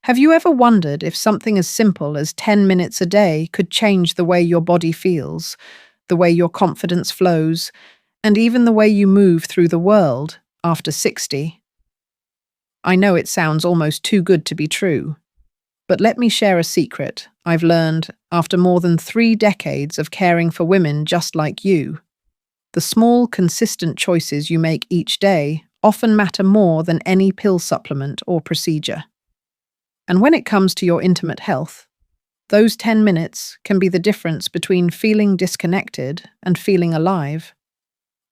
Have you ever wondered if something as simple as 10 minutes a day could change the way your body feels, the way your confidence flows, and even the way you move through the world after 60? I know it sounds almost too good to be true, but let me share a secret I've learned after more than 3 decades of caring for women just like you. The small, consistent choices you make each day often matter more than any pill supplement or procedure. And when it comes to your intimate health, those 10 minutes can be the difference between feeling disconnected and feeling alive.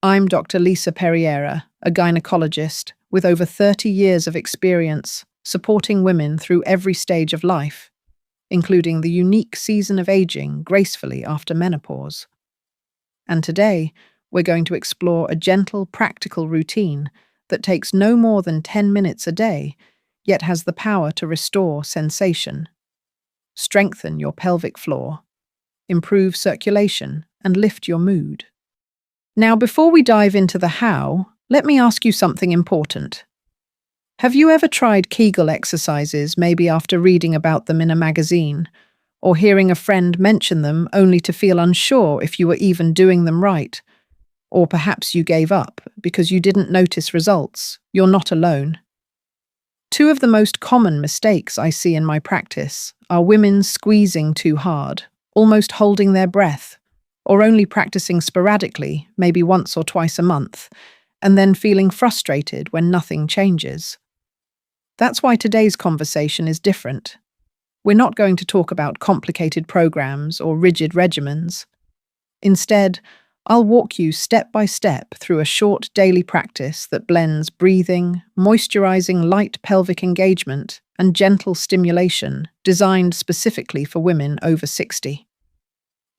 I'm Dr. Lisa Perriera, a gynecologist with over 30 years of experience supporting women through every stage of life, including the unique season of aging gracefully after menopause. And today, we're going to explore a gentle, practical routine that takes no more than 10 minutes a day, yet has the power to restore sensation, strengthen your pelvic floor, improve circulation, and lift your mood. Now, before we dive into the how, let me ask you something important. Have you ever tried Kegel exercises, maybe after reading about them in a magazine, or hearing a friend mention them only to feel unsure if you were even doing them right? Or perhaps you gave up because you didn't notice results. You're not alone. Two of the most common mistakes I see in my practice are women squeezing too hard, almost holding their breath, or only practicing sporadically, maybe once or twice a month, and then feeling frustrated when nothing changes. That's why today's conversation is different. We're not going to talk about complicated programs or rigid regimens. Instead, I'll walk you step by step through a short daily practice that blends breathing, moisturizing light pelvic engagement, and gentle stimulation designed specifically for women over 60.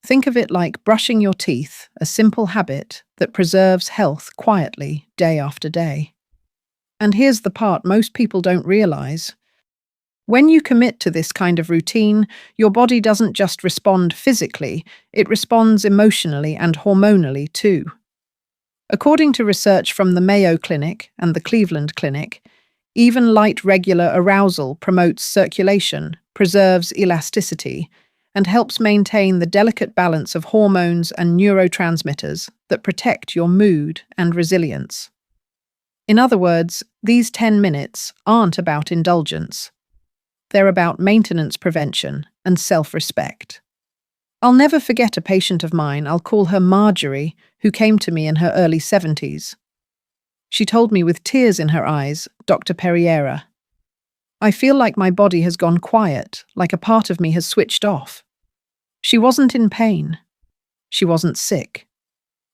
Think of it like brushing your teeth, a simple habit that preserves health quietly day after day. And here's the part most people don't realize. When you commit to this kind of routine, your body doesn't just respond physically, it responds emotionally and hormonally too. According to research from the Mayo Clinic and the Cleveland Clinic, even light regular arousal promotes circulation, preserves elasticity, and helps maintain the delicate balance of hormones and neurotransmitters that protect your mood and resilience. In other words, these 10 minutes aren't about indulgence. They're about maintenance prevention and self-respect. I'll never forget a patient of mine, I'll call her Marjorie, who came to me in her early 70s. She told me with tears in her eyes, "Dr. Perriera, I feel like my body has gone quiet, like a part of me has switched off." She wasn't in pain. She wasn't sick.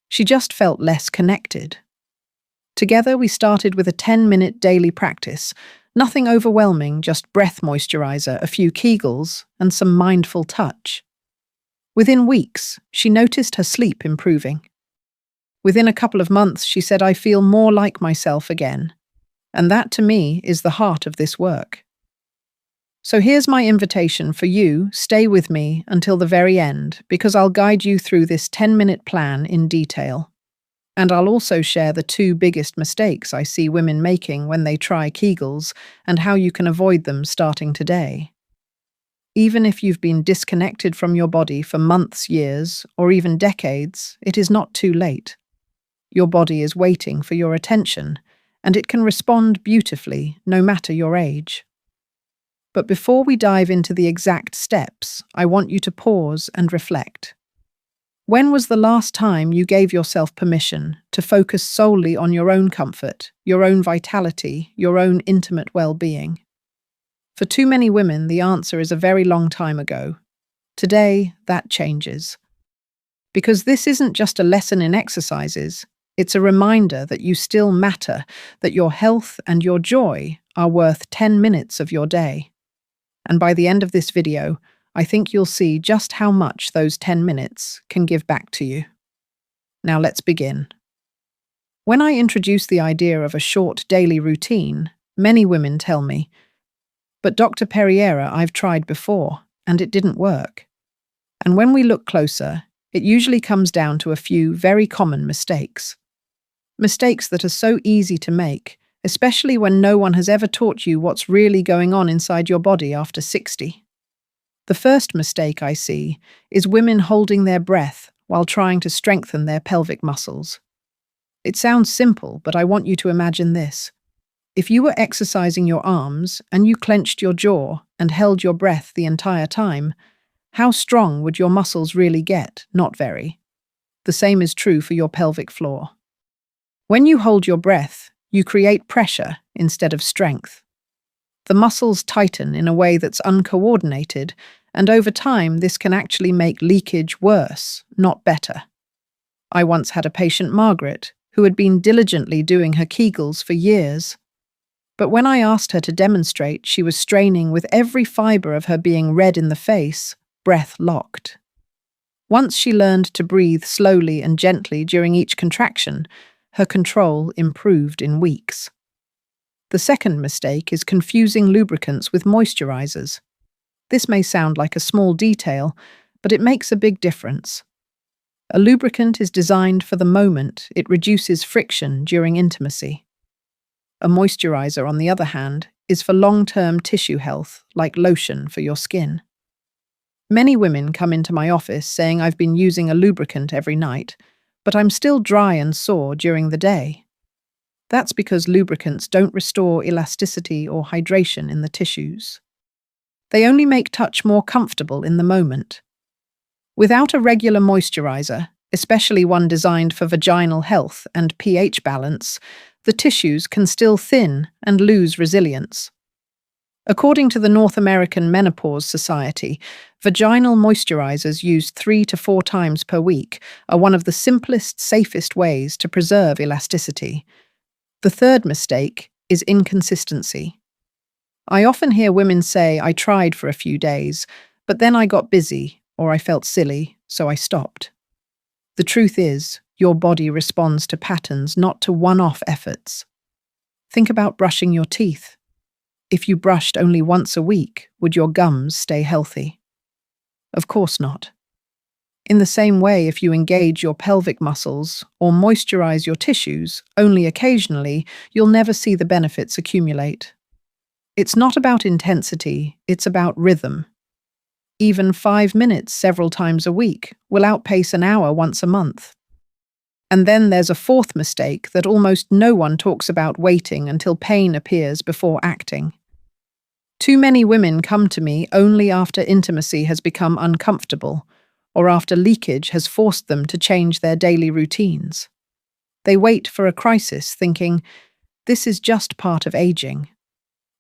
She just felt less connected. Together, we started with a 10-minute daily practice. Nothing overwhelming, just breath moisturizer, a few Kegels, and some mindful touch. Within weeks, she noticed her sleep improving. Within a couple of months, she said, "I feel more like myself again." And that, to me, is the heart of this work. So here's my invitation for you. Stay with me until the very end, because I'll guide you through this 10-minute plan in detail. And I'll also share the 2 biggest mistakes I see women making when they try Kegels and how you can avoid them starting today. Even if you've been disconnected from your body for months, years, or even decades, it is not too late. Your body is waiting for your attention, and it can respond beautifully, no matter your age. But before we dive into the exact steps, I want you to pause and reflect. When was the last time you gave yourself permission to focus solely on your own comfort, your own vitality, your own intimate well-being? For too many women, the answer is a very long time ago. Today, that changes. Because this isn't just a lesson in exercises, it's a reminder that you still matter, that your health and your joy are worth 10 minutes of your day. And by the end of this video, I think you'll see just how much those 10 minutes can give back to you. Now let's begin. When I introduce the idea of a short daily routine, many women tell me, "But Dr. Perriera, I've tried before, and it didn't work." And when we look closer, it usually comes down to a few very common mistakes. Mistakes that are so easy to make, especially when no one has ever taught you what's really going on inside your body after 60. The first mistake I see is women holding their breath while trying to strengthen their pelvic muscles. It sounds simple, but I want you to imagine this. If you were exercising your arms and you clenched your jaw and held your breath the entire time, how strong would your muscles really get? Not very. The same is true for your pelvic floor. When you hold your breath, you create pressure instead of strength. The muscles tighten in a way that's uncoordinated, and over time this can actually make leakage worse, not better. I once had a patient, Margaret, who had been diligently doing her Kegels for years. But when I asked her to demonstrate, she was straining with every fibre of her being red in the face, breath locked. Once she learned to breathe slowly and gently during each contraction, her control improved in weeks. The second mistake is confusing lubricants with moisturizers. This may sound like a small detail, but it makes a big difference. A lubricant is designed for the moment. It reduces friction during intimacy. A moisturizer, on the other hand, is for long-term tissue health, like lotion for your skin. Many women come into my office saying I've been using a lubricant every night, but I'm still dry and sore during the day. That's because lubricants don't restore elasticity or hydration in the tissues. They only make touch more comfortable in the moment. Without a regular moisturizer, especially one designed for vaginal health and pH balance, the tissues can still thin and lose resilience. According to the North American Menopause Society, vaginal moisturizers used 3 to 4 times per week are one of the simplest, safest ways to preserve elasticity. The third mistake is inconsistency. I often hear women say, I tried for a few days, but then I got busy or I felt silly, so I stopped. The truth is, your body responds to patterns, not to one-off efforts. Think about brushing your teeth. If you brushed only once a week, would your gums stay healthy? Of course not. In the same way, if you engage your pelvic muscles or moisturize your tissues only occasionally, you'll never see the benefits accumulate. It's not about intensity, it's about rhythm. Even 5 minutes several times a week will outpace an hour once a month. And then there's a fourth mistake that almost no one talks about: waiting until pain appears before acting. Too many women come to me only after intimacy has become uncomfortable, or after leakage has forced them to change their daily routines. They wait for a crisis thinking, this is just part of aging.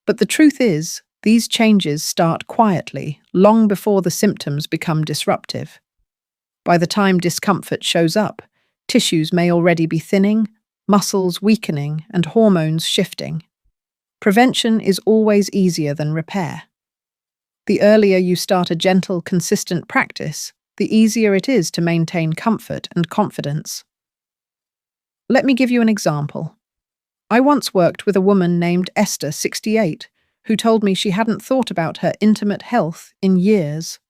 But the truth is, these changes start quietly, long before the symptoms become disruptive. By the time discomfort shows up, tissues may already be thinning, muscles weakening, and hormones shifting. Prevention is always easier than repair. The earlier you start a gentle, consistent practice, the easier it is to maintain comfort and confidence. Let me give you an example. I once worked with a woman named Esther, 68, who told me she hadn't thought about her intimate health in years.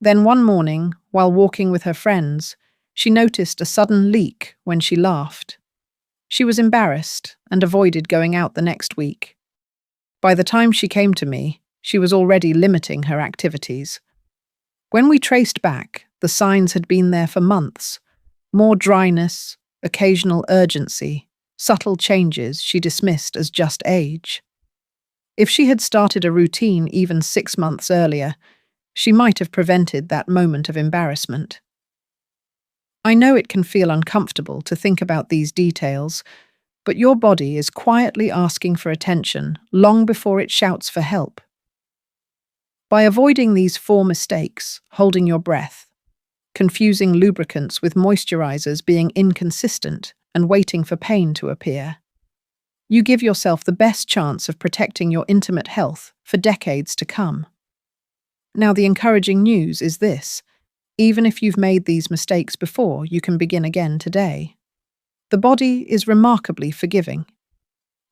Then one morning, while walking with her friends, she noticed a sudden leak when she laughed. She was embarrassed and avoided going out the next week. By the time she came to me, she was already limiting her activities. When we traced back, the signs had been there for months. More dryness, occasional urgency, subtle changes she dismissed as just age. If she had started a routine even 6 months earlier, she might have prevented that moment of embarrassment. I know it can feel uncomfortable to think about these details, but your body is quietly asking for attention long before it shouts for help. By avoiding these 4 mistakes, holding your breath, confusing lubricants with moisturizers, being inconsistent, and waiting for pain to appear, you give yourself the best chance of protecting your intimate health for decades to come. Now, the encouraging news is this: even if you've made these mistakes before, you can begin again today. The body is remarkably forgiving.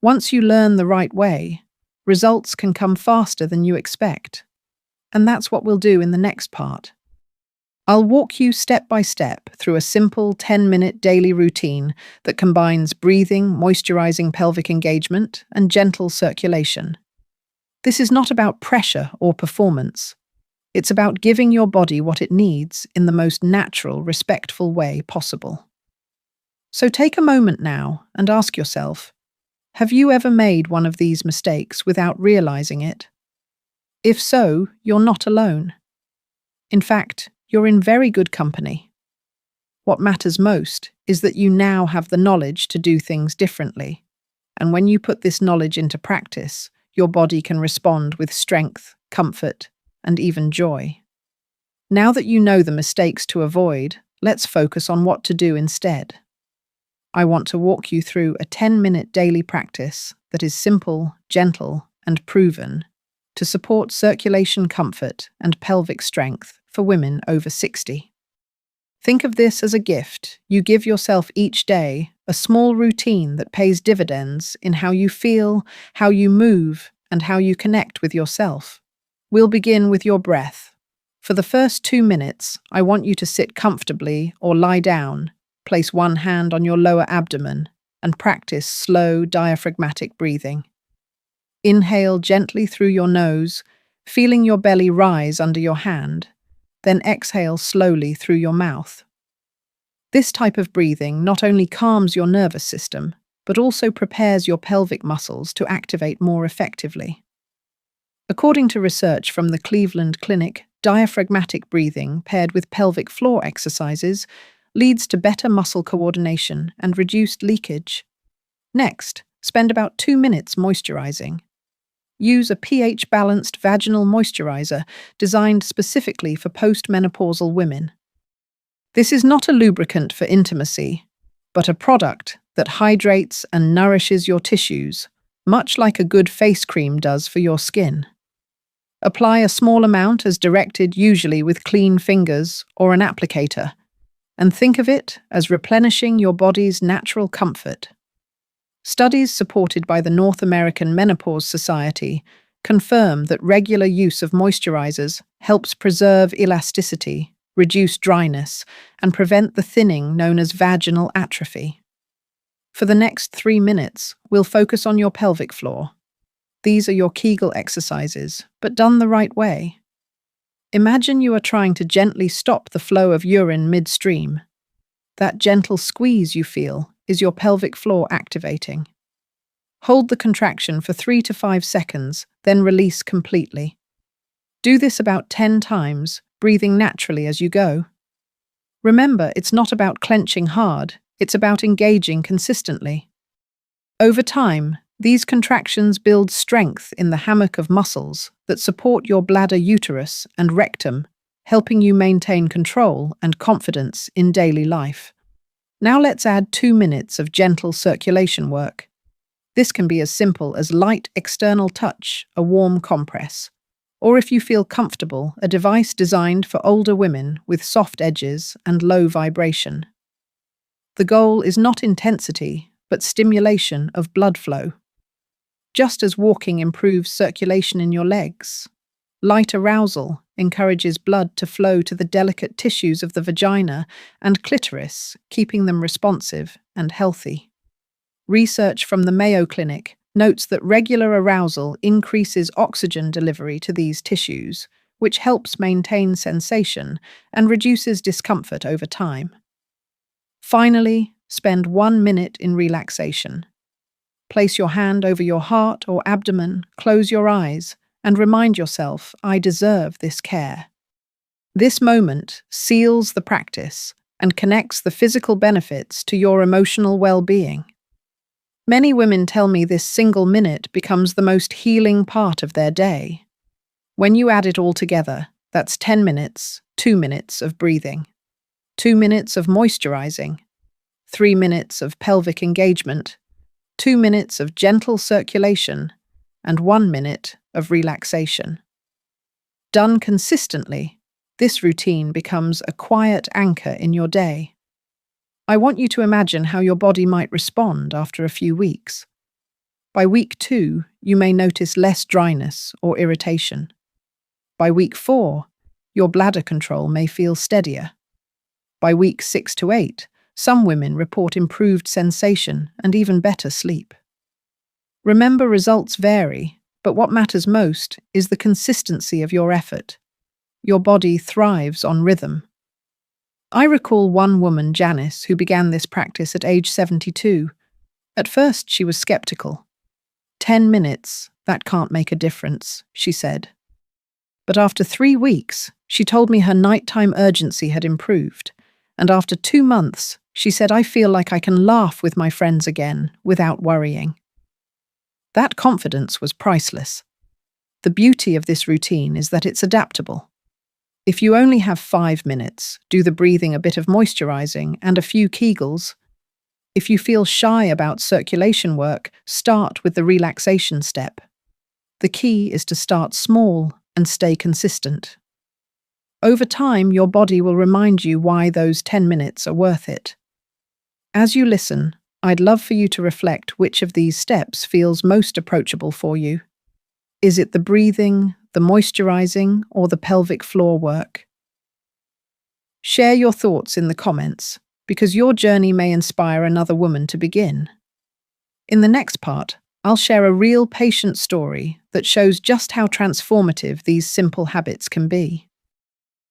Once you learn the right way, results can come faster than you expect. And that's what we'll do in the next part. I'll walk you step by step through a simple 10-minute daily routine that combines breathing, moisturizing pelvic engagement, and gentle circulation. This is not about pressure or performance. It's about giving your body what it needs in the most natural, respectful way possible. So take a moment now and ask yourself, have you ever made one of these mistakes without realizing it? If so, you're not alone. In fact, you're in very good company. What matters most is that you now have the knowledge to do things differently. And when you put this knowledge into practice, your body can respond with strength, comfort, and even joy. Now that you know the mistakes to avoid, let's focus on what to do instead. I want to walk you through a 10-minute daily practice that is simple, gentle, and proven to support circulation comfort and pelvic strength for women over 60. Think of this as a gift you give yourself each day, a small routine that pays dividends in how you feel, how you move, and how you connect with yourself. We'll begin with your breath. For the first 2 minutes, I want you to sit comfortably or lie down, place one hand on your lower abdomen, and practice slow diaphragmatic breathing. Inhale gently through your nose, feeling your belly rise under your hand, then exhale slowly through your mouth. This type of breathing not only calms your nervous system, but also prepares your pelvic muscles to activate more effectively. According to research from the Cleveland Clinic, diaphragmatic breathing paired with pelvic floor exercises leads to better muscle coordination and reduced leakage. Next, spend about 2 minutes moisturizing. Use a pH-balanced vaginal moisturizer designed specifically for postmenopausal women. This is not a lubricant for intimacy, but a product that hydrates and nourishes your tissues, much like a good face cream does for your skin. Apply a small amount as directed, usually with clean fingers or an applicator, and think of it as replenishing your body's natural comfort. Studies supported by the North American Menopause Society confirm that regular use of moisturizers helps preserve elasticity, reduce dryness, and prevent the thinning known as vaginal atrophy. For the next 3 minutes, we'll focus on your pelvic floor. These are your Kegel exercises, but done the right way. Imagine you are trying to gently stop the flow of urine midstream. That gentle squeeze you feel is your pelvic floor activating. Hold the contraction for 3 to 5 seconds, then release completely. Do this about 10 times, breathing naturally as you go. Remember, it's not about clenching hard, it's about engaging consistently. Over time, these contractions build strength in the hammock of muscles that support your bladder, uterus, and rectum, helping you maintain control and confidence in daily life. Now let's add 2 minutes of gentle circulation work. This can be as simple as light external touch, a warm compress, or if you feel comfortable, a device designed for older women with soft edges and low vibration. The goal is not intensity, but stimulation of blood flow. Just as walking improves circulation in your legs, light arousal encourages blood to flow to the delicate tissues of the vagina and clitoris, keeping them responsive and healthy. Research from the Mayo Clinic notes that regular arousal increases oxygen delivery to these tissues, which helps maintain sensation and reduces discomfort over time. Finally, spend 1 minute in relaxation. Place your hand over your heart or abdomen, close your eyes, and remind yourself, I deserve this care. This moment seals the practice and connects the physical benefits to your emotional well-being. Many women tell me this single minute becomes the most healing part of their day. When you add it all together, that's 10 minutes, 2 minutes of breathing, 2 minutes of moisturizing, 3 minutes of pelvic engagement, 2 minutes of gentle circulation, and 1 minute of relaxation. Done consistently, this routine becomes a quiet anchor in your day. I want you to imagine how your body might respond after a few weeks. By week 2, you may notice less dryness or irritation. By week 4, Your bladder control may feel steadier. By week 6 to 8, some women report improved sensation and even better sleep. Remember, results vary, but what matters most is the consistency of your effort. Your body thrives on rhythm. I recall one woman, Janice, who began this practice at age 72. At first, she was skeptical. 10 minutes, that can't make a difference, she said. But after 3 weeks, she told me her nighttime urgency had improved. And after 2 months, she said, I feel like I can laugh with my friends again without worrying. That confidence was priceless. The beauty of this routine is that it's adaptable. If you only have 5 minutes, do the breathing, a bit of moisturizing, and a few Kegels. If you feel shy about circulation work, start with the relaxation step. The key is to start small and stay consistent. Over time, your body will remind you why those 10 minutes are worth it. As you listen, I'd love for you to reflect which of these steps feels most approachable for you. Is it the breathing, the moisturizing, or the pelvic floor work? Share your thoughts in the comments, because your journey may inspire another woman to begin. In the next part, I'll share a real patient story that shows just how transformative these simple habits can be.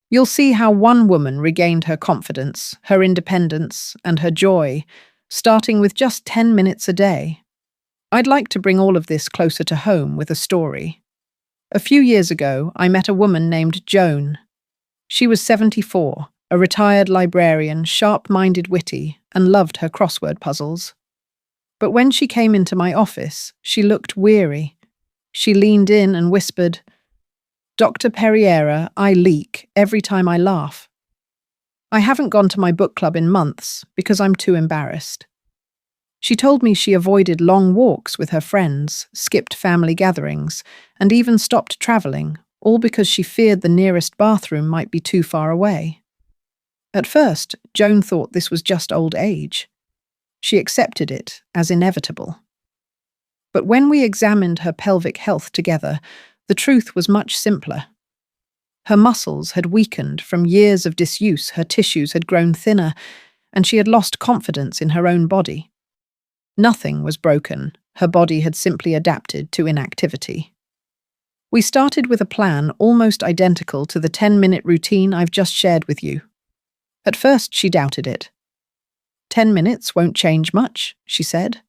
You'll see how one woman regained her confidence, her independence, and her joy, starting with just 10 minutes a day. I'd like to bring all of this closer to home with a story. A few years ago, I met a woman named Joan. She was 74, a retired librarian, sharp-minded, witty, and loved her crossword puzzles. But when she came into my office, she looked weary. She leaned in and whispered, "Dr. Perriera, I leak every time I laugh. I haven't gone to my book club in months because I'm too embarrassed." She told me she avoided long walks with her friends, skipped family gatherings, and even stopped traveling, all because she feared the nearest bathroom might be too far away. At first, Joan thought this was just old age. She accepted it as inevitable. But when we examined her pelvic health together, the truth was much simpler. Her muscles had weakened from years of disuse, her tissues had grown thinner, and she had lost confidence in her own body. Nothing was broken, her body had simply adapted to inactivity. We started with a plan almost identical to the 10-minute routine I've just shared with you. At first, she doubted it. 10 minutes won't change much, she said,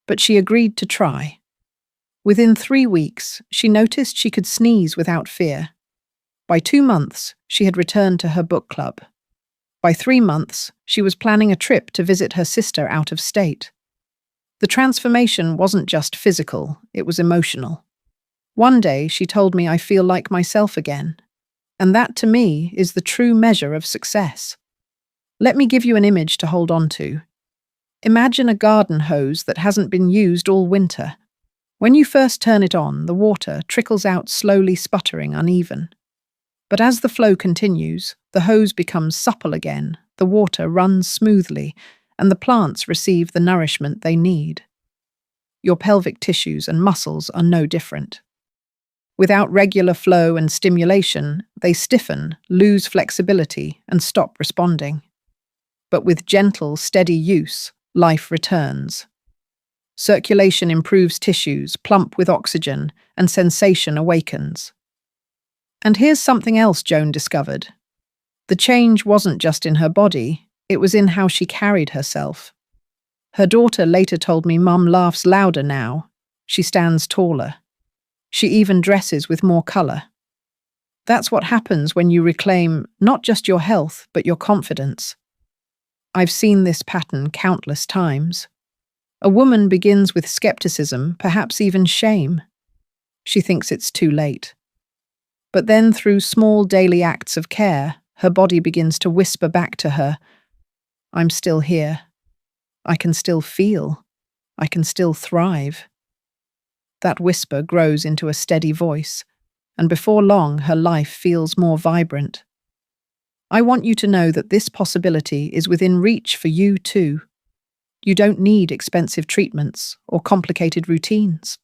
but she agreed to try. Within 3 weeks, she noticed she could sneeze without fear. By 2 months, she had returned to her book club. By 3 months, she was planning a trip to visit her sister out of state. The transformation wasn't just physical, it was emotional. One day, she told me, "I feel like myself again." And that, to me, is the true measure of success. Let me give you an image to hold on to. Imagine a garden hose that hasn't been used all winter. When you first turn it on, the water trickles out slowly, sputtering, uneven. But as the flow continues, the hose becomes supple again, the water runs smoothly, and the plants receive the nourishment they need. Your pelvic tissues and muscles are no different. Without regular flow and stimulation, they stiffen, lose flexibility, and stop responding. But with gentle, steady use, life returns. Circulation improves tissues, plump with oxygen, and sensation awakens. And here's something else Joan discovered. The change wasn't just in her body, it was in how she carried herself. Her daughter later told me, "Mum laughs louder now. She stands taller. She even dresses with more color." That's what happens when you reclaim not just your health, but your confidence. I've seen this pattern countless times. A woman begins with skepticism, perhaps even shame. She thinks it's too late. But then, through small daily acts of care, her body begins to whisper back to her, "I'm still here. I can still feel. I can still thrive." That whisper grows into a steady voice, and before long, her life feels more vibrant. I want you to know that this possibility is within reach for you too. You don't need expensive treatments or complicated routines.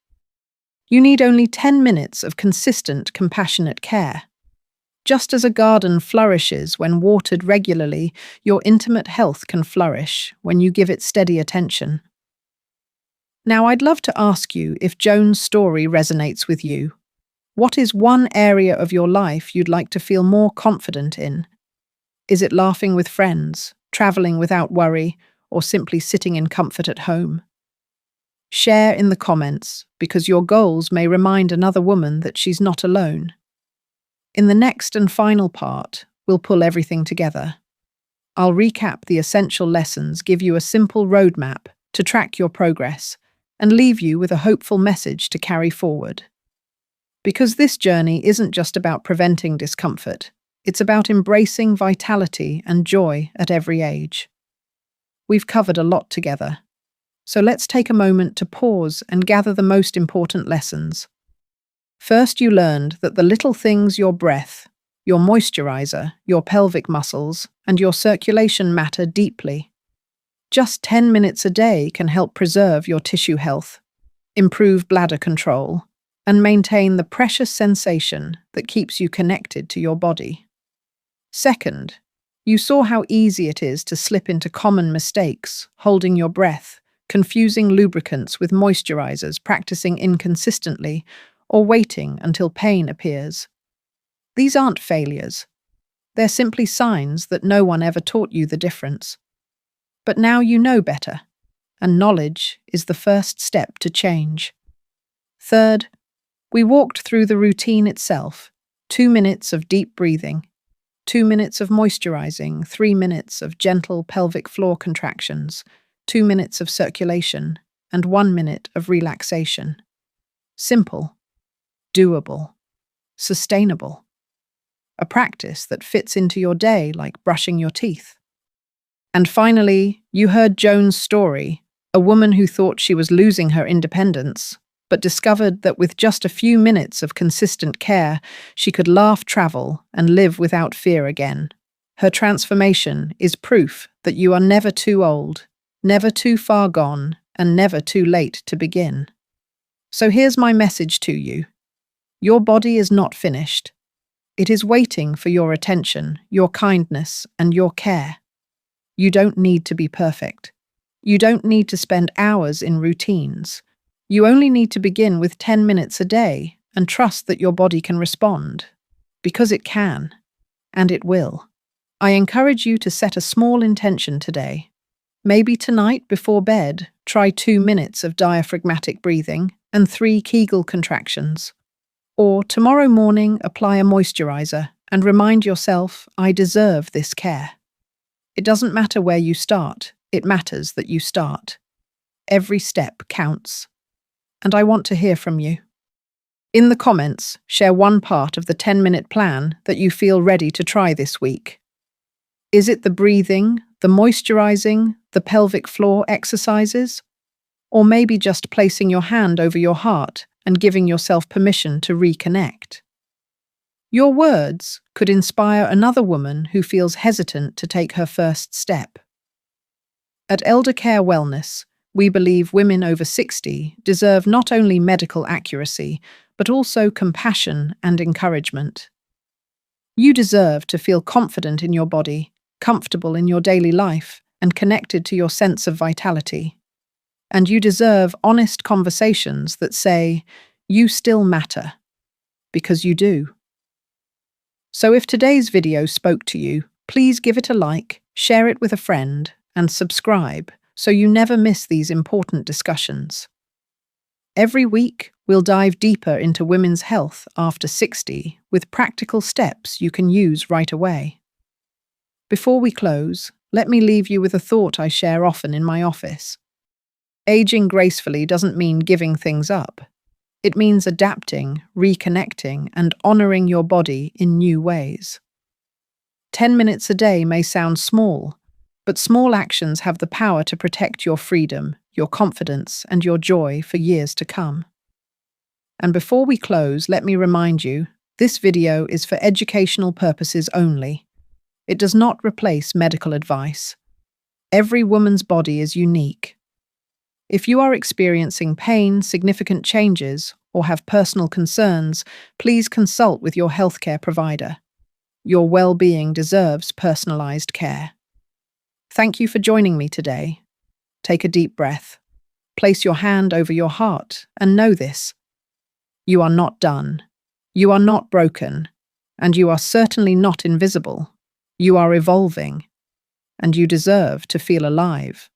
You need only 10 minutes of consistent, compassionate care. Just as a garden flourishes when watered regularly, your intimate health can flourish when you give it steady attention. Now, I'd love to ask you if Joan's story resonates with you. What is one area of your life you'd like to feel more confident in? Is it laughing with friends, traveling without worry, or simply sitting in comfort at home? Share in the comments, because your goals may remind another woman that she's not alone. In the next and final part, we'll pull everything together. I'll recap the essential lessons, give you a simple roadmap to track your progress, and leave you with a hopeful message to carry forward. Because this journey isn't just about preventing discomfort, it's about embracing vitality and joy at every age. We've covered a lot together, so let's take a moment to pause and gather the most important lessons. First, you learned that the little things, your breath, your moisturizer, your pelvic muscles, and your circulation matter deeply. Just 10 minutes a day can help preserve your tissue health, improve bladder control, and maintain the precious sensation that keeps you connected to your body. Second, you saw how easy it is to slip into common mistakes, holding your breath, confusing lubricants with moisturizers, practicing inconsistently, or waiting until pain appears. These aren't failures. They're simply signs that no one ever taught you the difference. But now you know better, and knowledge is the first step to change. Third, we walked through the routine itself. 2 minutes of deep breathing, 2 minutes of moisturizing, 3 minutes of gentle pelvic floor contractions, 2 minutes of circulation, and 1 minute of relaxation. Simple, doable, sustainable. A practice that fits into your day like brushing your teeth. And finally, you heard Joan's story, a woman who thought she was losing her independence, but discovered that with just a few minutes of consistent care, she could laugh, travel, and live without fear again. Her transformation is proof that you are never too old, never too far gone, and never too late to begin. So here's my message to you. Your body is not finished. It is waiting for your attention, your kindness, and your care. You don't need to be perfect. You don't need to spend hours in routines. You only need to begin with 10 minutes a day and trust that your body can respond. Because it can, and it will. I encourage you to set a small intention today. Maybe tonight before bed, try 2 minutes of diaphragmatic breathing and 3 Kegel contractions. Or tomorrow morning, apply a moisturizer and remind yourself, I deserve this care. It doesn't matter where you start, it matters that you start. Every step counts. And I want to hear from you. In the comments, share one part of the 10-minute plan that you feel ready to try this week. Is it the breathing, the moisturizing, the pelvic floor exercises? Or maybe just placing your hand over your heart and giving yourself permission to reconnect? Your words could inspire another woman who feels hesitant to take her first step. At Elder Care Wellness, we believe women over 60 deserve not only medical accuracy, but also compassion and encouragement. You deserve to feel confident in your body, comfortable in your daily life, and connected to your sense of vitality. And you deserve honest conversations that say, you still matter, because you do. So if today's video spoke to you, please give it a like, share it with a friend, and subscribe so you never miss these important discussions. Every week, we'll dive deeper into women's health after 60 with practical steps you can use right away. Before we close, let me leave you with a thought I share often in my office. Aging gracefully doesn't mean giving things up. It means adapting, reconnecting, and honoring your body in new ways. 10 minutes a day may sound small, but small actions have the power to protect your freedom, your confidence, and your joy for years to come. And before we close, let me remind you, this video is for educational purposes only. It does not replace medical advice. Every woman's body is unique. If you are experiencing pain, significant changes, or have personal concerns, please consult with your healthcare provider. Your well-being deserves personalized care. Thank you for joining me today. Take a deep breath. Place your hand over your heart and know this. You are not done. You are not broken. And you are certainly not invisible. You are evolving. And you deserve to feel alive.